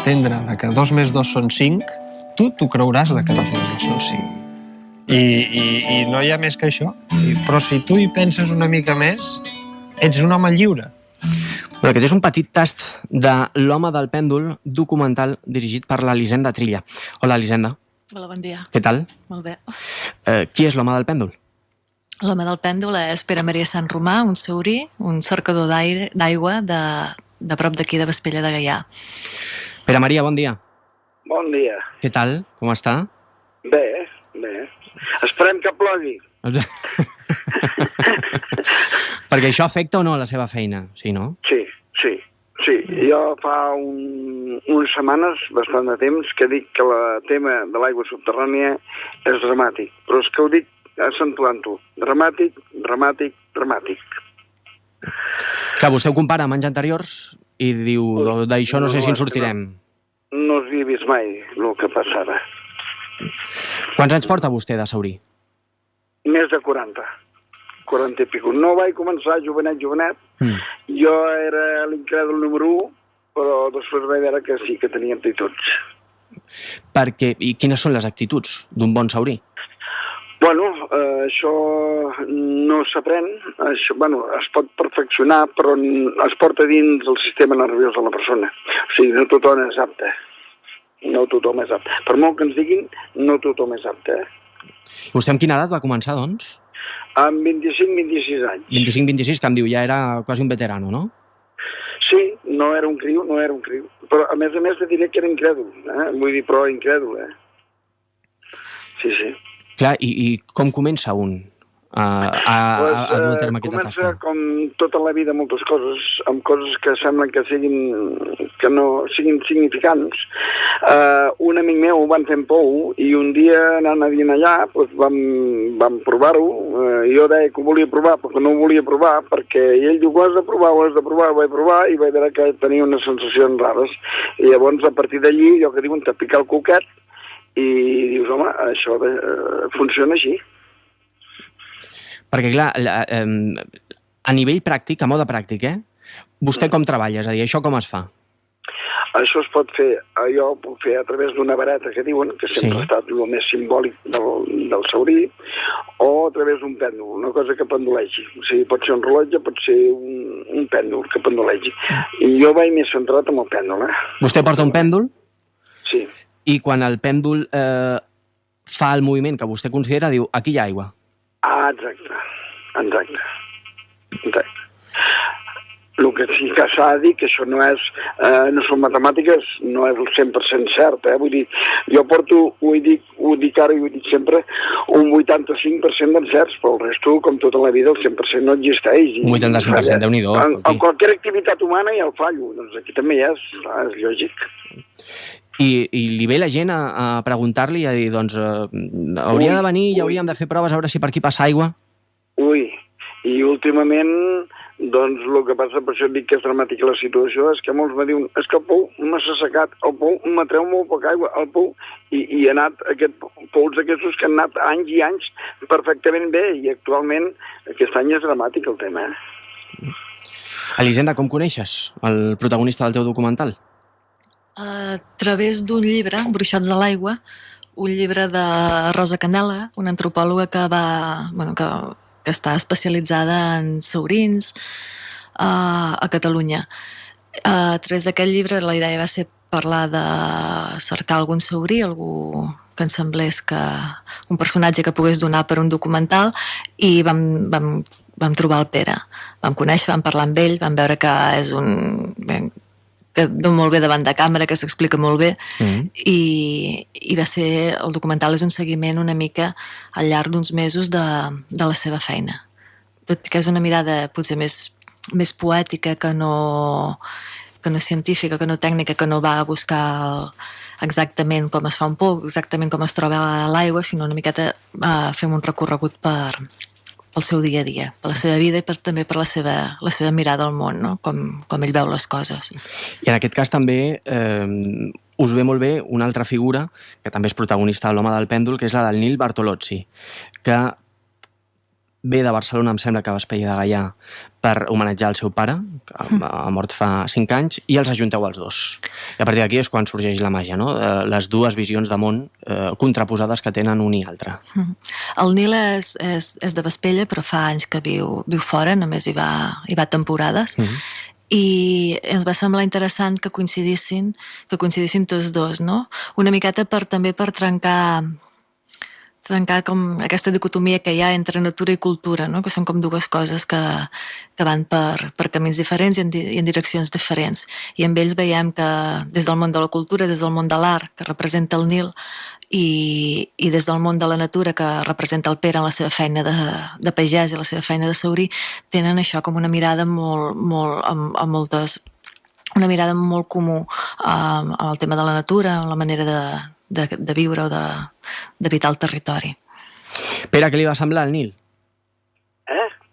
entendre que 2 més 2 són 5, tu t'ho creuràs que 2 més 2 són 5. I no hi ha més que això. Però si tu hi penses una mica més, ets un home lliure. Bueno, aquest és un petit tast de L'home del pèndol, documental dirigit per l'Elisenda Trilla. Hola, Elisenda. Hola, bon dia. Què tal? Molt bé. Qui és l'home del pèndol? L'home del pèndol és Pere Maria Sant Romà, un saurí, un cercador d'aigua de prop d'aquí de Vespella de Gaià. Pere Maria, bon dia. Bon dia. Què tal? Com està? Bé. Esperem que plogui. Perquè això afecta o no a la seva feina, sí, no? Sí. Jo fa unes setmanes, bastant de temps, que dic que el tema de l'aigua subterrània és dramàtic. Però és que ho dic accentuant-ho. Dramàtic. Clar, vostè ho compara amb anys anteriors i diu, d'això no sé si en sortirem. No havia vist mai el que passava. Quants anys porta vostè de saurí? Més de 40. 40 i pico. No vaig començar jovenet. Jo era l'incrèdul número 1, però després vaig veure que sí, que tenia actituds. I quines són les actituds d'un bon saurí? Bueno, això no s'aprèn. Es pot perfeccionar, però es porta dins el sistema nerviós de la persona. O sigui, no tothom és apte. Per molt que ens diguin, no tothom és apte. Vostè amb quina edat va començar, doncs? Amb 25-26 anys. 25-26, que em diu, ja era quasi un veterano, no? Sí, no era un criu. Però, a més, te diré que era incrèdul. Vull dir, però incrèdul, Sí. Clar, i com comença un a dur a terme aquesta tasca? Comença com tota la vida moltes coses, amb coses que semblen que no siguin significants. Un amic meu ho van fer en pou i un dia anant a dinar allà vam provar-ho. Jo deia que ho volia provar però que no ho volia provar perquè ell diu ho has de provar, ho vaig provar i vaig veure que tenia unes sensacions rares. I llavors a partir d'allí, jo que diuen, te pica el coquet i dius, home, això funciona així. Perquè, clar, a nivell pràctic, a mode pràctic, vostè com treballa? És a dir, això com es fa? Això es pot fer, jo ho puc fer a través d'una vareta que diuen, que sempre ha estat el més simbòlic del saurí, o a través d'un pèndol, una cosa que pendolegi. O sigui, pot ser un rellotge, pot ser un pèndol que pendolegi. I jo vaig més centrat en el pèndol, Vostè porta un pèndol? Sí. I quan el pèndol fa el moviment que vostè considera, diu, aquí hi ha aigua. Exacte. El que sí que s'ha de dir que això no són matemàtiques, no és el 100% cert, Vull dir, jo porto, ho dic ara i ho dic sempre, un 85% d'encerts, però el resto, com tota la vida, el 100% no existeix. Un 85%, Déu-n'hi-do. En qualsevol activitat humana hi ha el fallo, doncs aquí també és lògic. I li ve la gent a preguntar-li i a dir, doncs, hauria de venir i hauríem de fer proves a veure si per aquí passa aigua? I últimament, doncs, el que passa, per això dic que és dramàtica la situació, és que molts me diuen, és que el pou m'ha assecat, el pou m'atreu molt poca aigua, el pou, i ha anat pous aquests que han anat anys i anys perfectament bé, i actualment aquest any és dramàtic el tema, Elisenda, com coneixes el protagonista del teu documental? A través d'un llibre, Bruixots de l'aigua, un llibre de Rosa Candela, una antropòloga que està especialitzada en saurins a Catalunya. A través d'aquest llibre la idea va ser parlar de cercar algun saurí, algú que ens semblés que un personatge que pogués donar per un documental, i vam trobar el Pere. Vam conèixer, vam parlar amb ell, vam veure que és que dona molt bé davant de càmera, que s'explica molt bé, i va ser, el documental és un seguiment una mica al llarg d'uns mesos de la seva feina. Tot i que és una mirada potser més poètica que no científica, que no tècnica, que no va a buscar exactament com es fa un pou, exactament com es troba l'aigua, sinó una miqueta fem un recorregut pel seu dia a dia, per la seva vida i també per la seva mirada al món, no? Com ell veu les coses. I en aquest cas també us ve molt bé una altra figura, que també és protagonista de L'home del pèndol, que és la del Nil Bartolozzi, que ve de Barcelona, em sembla que a Vespella de Gaià, per homenatjar el seu pare, que ha mort fa 5 anys, i els ajunteu els dos. I a partir d'aquí és quan sorgeix la màgia, no? Les dues visions de món contraposades que tenen un i altre. El Nil és de Vespella, però fa anys que viu fora, només hi va temporades, i ens va semblar interessant que coincidissin tots dos, no? Una miqueta també per trencar com aquesta dicotomia que hi ha entre natura i cultura, no? Que són com dues coses que van per camins diferents i en direccions diferents. I amb ells veiem que des del món de la cultura, des del món de l'art, que representa el Nil, i des del món de la natura, que representa el Pere en la seva feina de pagès i la seva feina de saurí, tenen això com una mirada una mirada molt comú amb el tema de la natura, amb la manera de viure o d'habitar el territori. Pere, què li va semblar al Nil?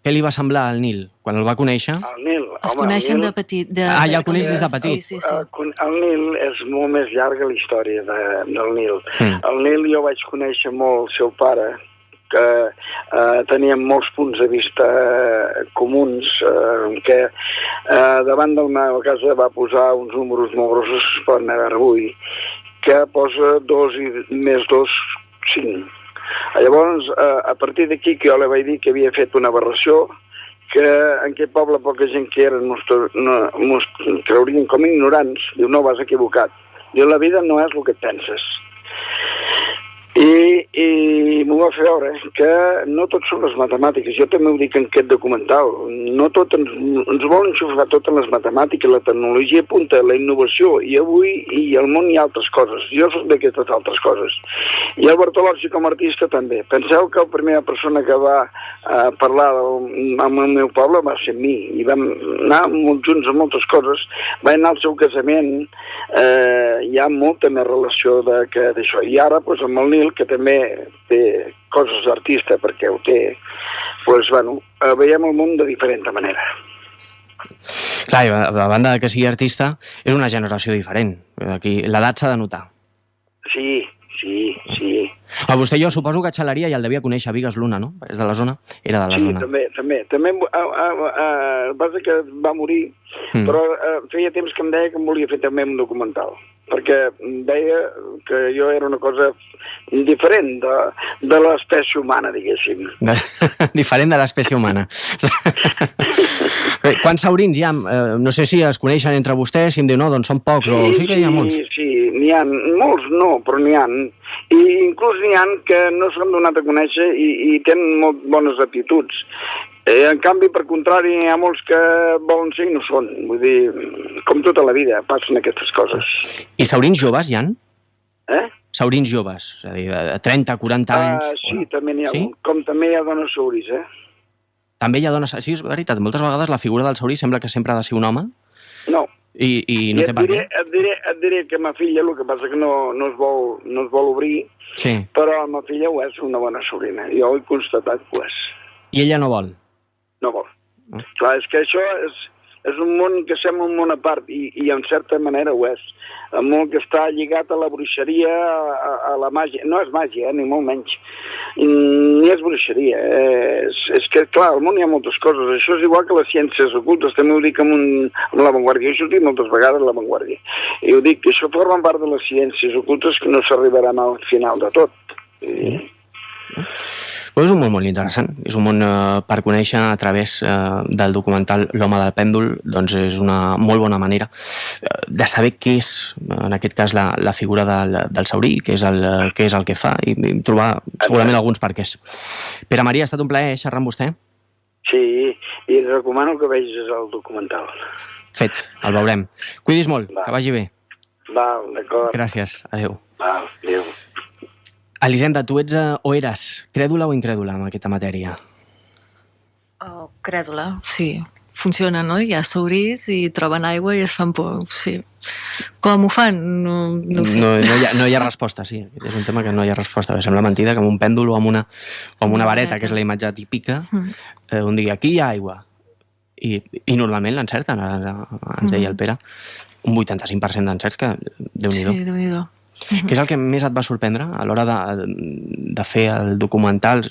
Què li va semblar al Nil quan el va conèixer? El Nil, Es coneixen de petit. Ja el coneix des de petit. Sí. El Nil és molt més llarga la història del Nil. El Nil jo vaig conèixer molt el seu pare, que teníem molts punts de vista comuns, que davant de la meva casa va posar uns números molt grossos per Nagarbull, que posa 2 i més 2, 5. Llavors, a partir d'aquí que jo li vaig dir que havia fet una aberració, que en aquest poble poca gent que eren mos creurien com ignorants. Diu, no, vas equivocat. Diu, la vida no és el que et penses. I m'ho va fer veure que no tot són les matemàtiques. Jo també ho dic en aquest documental. No tot ens volen xufrar tot en les matemàtiques, la tecnologia punta, la innovació, i avui i al món hi ha altres coses. Jo soc d'aquestes altres coses. I el Bartolozzi com a artista també. Penseu que la primera persona que va parlar amb el meu poble va ser mi, i vam anar molt junts a moltes coses. Va anar al seu casament, hi ha molta més relació d'això. I ara, doncs, amb el Nil, que també té coses d'artista, perquè ho té, doncs, bueno, veiem el món de diferent manera. Clar, i a banda que sigui artista, és una generació diferent. Aquí l'edat s'ha de notar. Sí. Vostè jo suposo que a Xalaria ja el devia conèixer, Bigues Luna, no? És de la zona? Era de la zona. Sí, també. El que passa que va morir, però feia temps que em deia que em volia fer també un documental, perquè deia que jo era una cosa diferent de l'espècie humana, diguéssim. Diferent de l'espècie humana. Quants saurins hi ha? No sé si es coneixen entre vostès, si em diu no, doncs són pocs, o sí que hi ha molts. Sí, n'hi ha molts, no, però n'hi ha. I inclús n'hi ha que no s'han donat a conèixer i tenen molt bones aptituds. En canvi, per contrari, hi ha molts que volen ser i no són. Vull dir, com tota la vida, passen aquestes coses. I saurins joves hi ha? Saurins joves, és a dir, de 30, 40 anys? Sí, també n'hi ha. Com també hi ha dones sauris, També hi ha dones... Sí, és veritat, moltes vegades la figura del saurí sembla que sempre ha de ser un home. No. I no té per què? Et diré que ma filla, el que passa que no es vol obrir, però la ma filla ho és una bona saurina. Jo ho he constatat que ho és. I ella no vol? No vol. Clar, és que això és un món que sembla un món a part, i en certa manera ho és. Un món que està lligat a la bruixeria, a la màgia. No és màgia, ni molt menys. Ni és bruixeria. És que, clar, al món hi ha moltes coses. Això és igual que les ciències ocultes. També ho dic amb l'avantguàrdia. Això ho dic moltes vegades a l'avantguàrdia. I ho dic, que això forma part de les ciències ocultes que no s'arribaran al final de tot. És un món molt interessant, és un món per conèixer a través del documental L'home del pèndol, doncs és una molt bona manera de saber què és, en aquest cas, la figura del saurí, què és el que fa, i trobar segurament alguns perquès. Pere Maria, ha estat un plaer xerrar amb vostè. Sí, i et recomano que vegis el documental. Fet, el veurem. Cuidis molt, que vagi bé. Val, d'acord. Gràcies, adéu. Val, adéu. Elisenda, tu ets o eres crèdula o incrèdula en aquesta matèria? Crèdula, sí. Funciona, no? Hi ha saurís i troben aigua i es fan por, sí. Com ho fan? No ho sé. No hi ha resposta, sí. És un tema que no hi ha resposta. Sembla mentida que amb un pèndol o amb una vareta, que és la imatge típica, un digui, aquí hi ha aigua. I normalment l'encerten, ens deia el Pere. Un 85% d'encerts, que Déu-n'hi-do. Sí, Déu-n'hi-do. Què és el que més et va sorprendre a l'hora de fer el documental?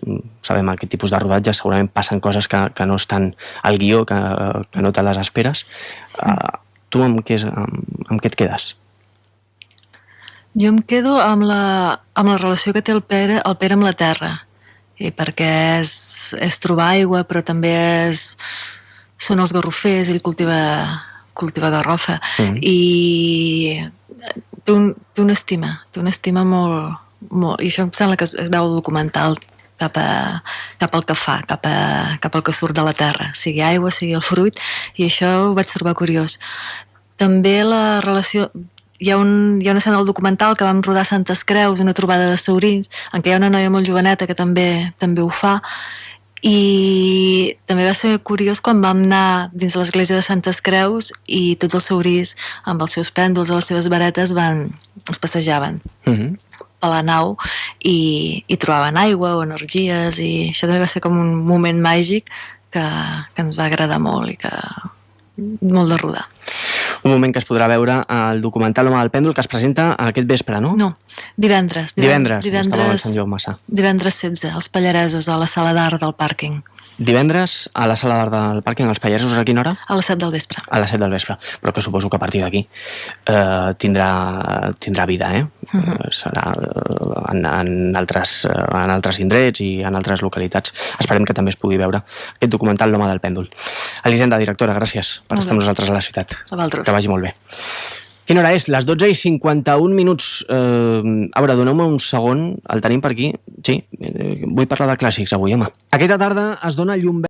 Sabem, aquest tipus de rodatges segurament passen coses que no estan al guió, que no te les esperes. Tu amb què et quedes? Jo em quedo amb la relació que té el Pere amb la terra, i perquè és trobar aigua, però també són els garrofers, ell cultiva garrofa, i té una estima molt, i això em sembla que es veu el documental cap al que fa, cap al que surt de la terra, sigui aigua, sigui el fruit, i això ho vaig trobar curiós. També la relació... Hi ha una escena del documental que vam rodar a Santes Creus, una trobada de saurins, en què hi ha una noia molt joveneta que també ho fa, i també va ser curiós quan vam anar dins l'església de Santes Creus i tots els saurins amb els seus pèndols a les seves varetes es passejaven per la nau i trobaven aigua o energies, i això també va ser com un moment màgic que ens va agradar molt i que molt de rodar. Un moment que es podrà veure al documental L'home del pèndol, que es presenta aquest vespre, no? No, divendres. Divendres, Sant Joan Massà. Divendres 16, als Pallaresos, a la sala d'art del pàrquing. Divendres a la sala d'art del pàrquing, als Pallaresos, a quina hora? A les 7 del vespre. A les 7 del vespre, però que suposo que a partir d'aquí tindrà vida, serà en altres indrets i en altres localitats. Esperem que també es pugui veure aquest documental L'home del pèndol. Elisenda, directora, gràcies per estar amb nosaltres a la ciutat. A vosaltres. Que vagi molt bé. Quina hora és? Les 12:51. A veure, doneu-me un segon. El tenim per aquí? Sí, vull parlar de clàssics avui, home. Aquesta tarda es dona llum